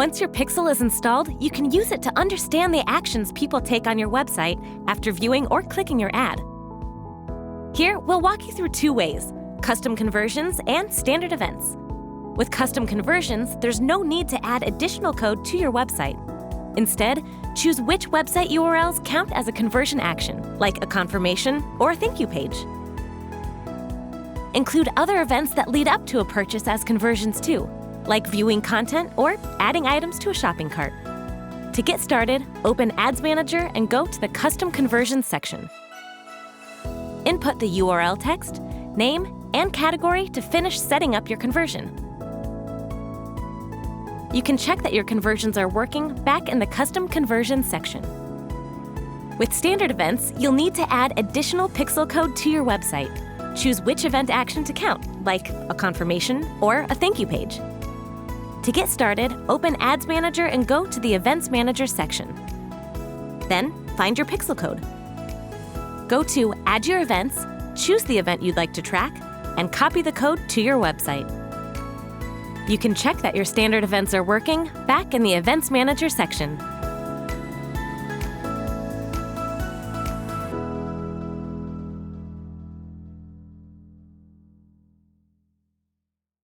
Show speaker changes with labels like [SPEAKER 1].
[SPEAKER 1] Once your pixel is installed, you can use it to understand the actions people take on your website after viewing or clicking your ad. Here, we'll walk you through two ways: custom conversions and standard events. With custom conversions, there's no need to add additional code to your website. Instead, choose which website URLs count as a conversion action, like a confirmation or a thank you page. Include other events that lead up to a purchase as conversions too, like viewing content or adding items to a shopping cart. To get started, open Ads Manager and go to the Custom Conversions section. Input the URL text, name, and category to finish setting up your conversion. You can check that your conversions are working back in the Custom Conversions section. With standard events, you'll need to add additional pixel code to your website. Choose which event action to count, like a confirmation or a thank you page. To get started, open Ads Manager and go to the Events Manager section. Then, find your pixel code. Go to Add Your Events, choose the event you'd like to track, and copy the code to your website. You can check that your standard events are working back in the Events Manager section.